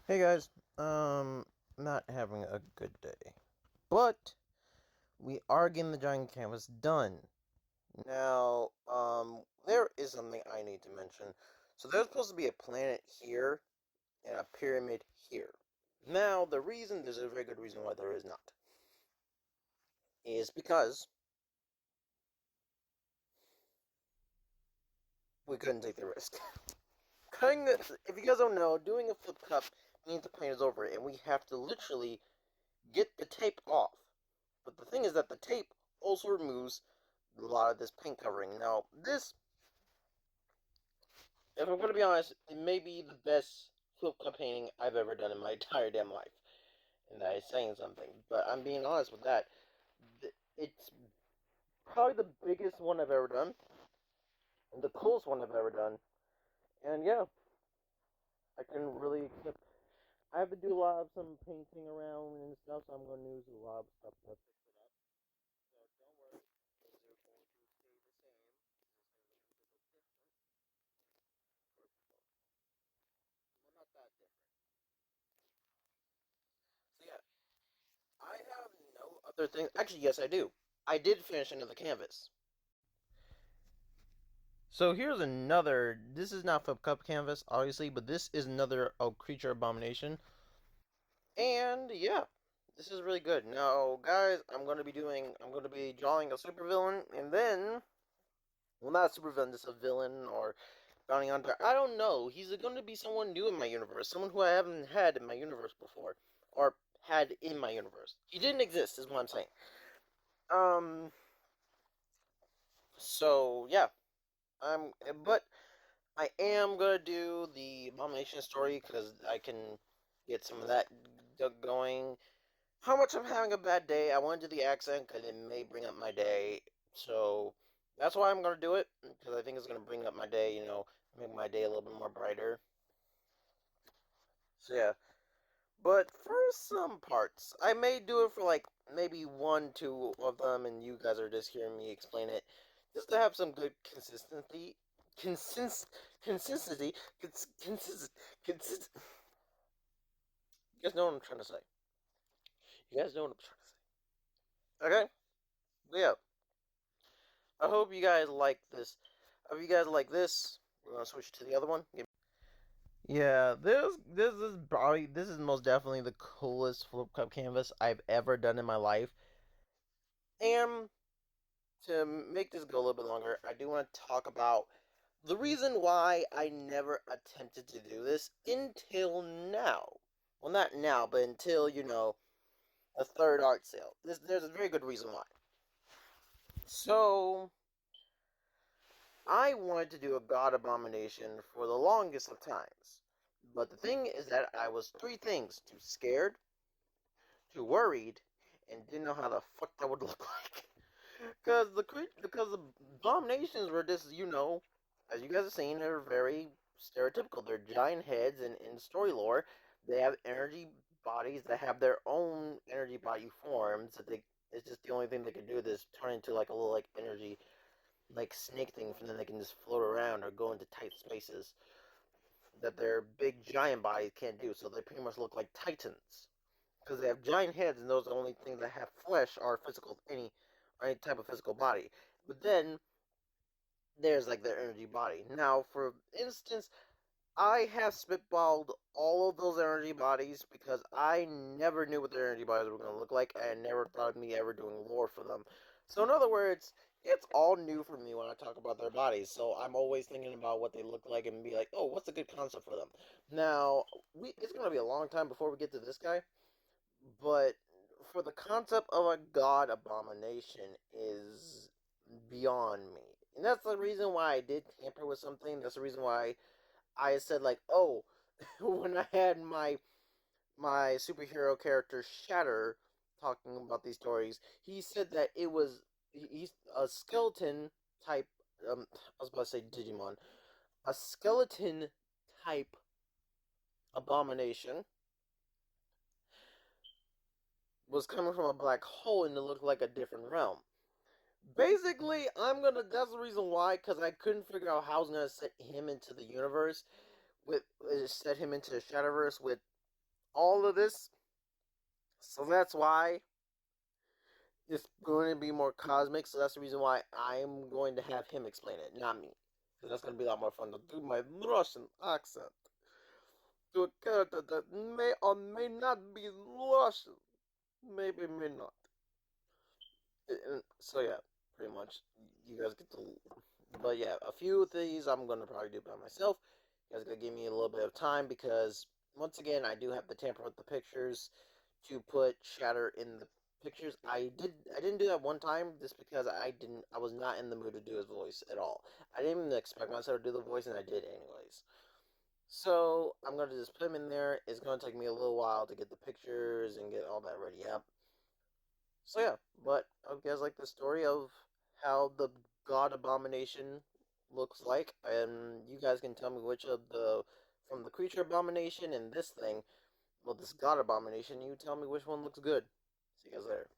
Hey guys, not having a good day, but we are getting the giant canvas done. Now, there is something I need to mention. So there's supposed to be a planet here and a pyramid here. Now, there's a very good reason why there is not, is because we couldn't take the risk. If you guys don't know, doing a flip cup means the plane is over, and we have to literally get the tape off. But the thing is that the tape also removes a lot of this paint covering. Now, this, if I'm going to be honest, it may be the best flip cup painting I've ever done in my entire damn life. And that is saying something. But I'm being honest with that. It's probably the biggest one I've ever done. And the coolest one I've ever done. And yeah, I can really accept. I have to do a lot of some painting around and stuff, so I'm going to use a lot of stuff to fix it up. So don't worry, things are going to stay the same. It's just going to look a little different. Well, not that different. So yeah, I have no other thing. Actually, yes, I do. I did finish another canvas. So here's another. This is not Flip Cup canvas, obviously, but this is another creature abomination. And yeah, this is really good. Now, guys, I'm going to be drawing a supervillain, and then, well, not a supervillain, just a villain or bounty hunter. I don't know. He's going to be someone new in my universe, someone who I haven't had in my universe before, or had in my universe. He didn't exist, is what I'm saying. Um. So yeah, but I am gonna do the abomination story because I can get some of that going. How much I'm having a bad day? I want to do the accent because it may bring up my day. So that's why I'm gonna do it because I think it's gonna bring up my day. Make my day a little bit more brighter. So yeah. But for some parts, I may do it for like maybe one, two of them, and you guys are just hearing me explain it, just to have some good consistency. Consistency. Consist. You guys know what I'm trying to say. You guys know what I'm trying to say. Okay. Yeah. I hope you guys like this. I hope you guys like this. We're gonna switch to the other one. Yeah, this is most definitely the coolest flip cup canvas I've ever done in my life. And to make this go a little bit longer, I do want to talk about the reason why I never attempted to do this until now. Well, not now, but until, a third art sale. There's a very good reason why. So, I wanted to do a god abomination for the longest of times. But the thing is that I was three things: too scared, too worried, and didn't know how the fuck that would look like. Because the abominations were just, as you guys have seen, they're very stereotypical. They're giant heads, and in story lore, they have energy bodies that have their own energy body forms. It's just the only thing they can do is turn into like a little like energy like snake thing, and then they can just float around or go into tight spaces that their big giant bodies can't do. So they pretty much look like titans because they have giant heads, and those are the only things that have flesh are physical, any type of physical body. But then there's like their energy body. Now, for instance, I have spitballed all of those energy bodies because I never knew what their energy bodies were going to look like. I never thought of me ever doing lore for them. So, in other words, it's all new for me when I talk about their bodies. So, I'm always thinking about what they look like and be like, oh, what's a good concept for them? Now, it's going to be a long time before we get to this guy. But for the concept of a god abomination is beyond me. And that's the reason why I did tamper with something. That's the reason why I said like, oh, when I had my superhero character Shatter talking about these stories, he said that he's a skeleton type. I was about to say Digimon, a skeleton type abomination was coming from a black hole and it looked like a different realm. Basically, That's the reason why, because I couldn't figure out how I was gonna set him into the universe set him into the Shadowverse with all of this. So that's why it's going to be more cosmic. So that's the reason why I'm going to have him explain it, not me. Because that's going to be a lot more fun to do my Russian accent to a character that may or may not be Russian. Maybe, may not. So yeah, pretty much. You guys get to. But yeah, a few of these I'm going to probably do by myself. You guys got to give me a little bit of time because, once again, I do have to tamper with the pictures to put shatter in the pictures. I didn't do that one time just because I was not in the mood to do his voice at all. I didn't even expect myself to do the voice and I did anyways. So I'm gonna just put him in there. It's gonna take me a little while to get the pictures and get all that ready up. So yeah, but I hope you guys like the story of how the god abomination looks like, and you guys can tell me which of the from the creature abomination and this thing, well, this god abomination, you tell me which one looks good. See you guys later.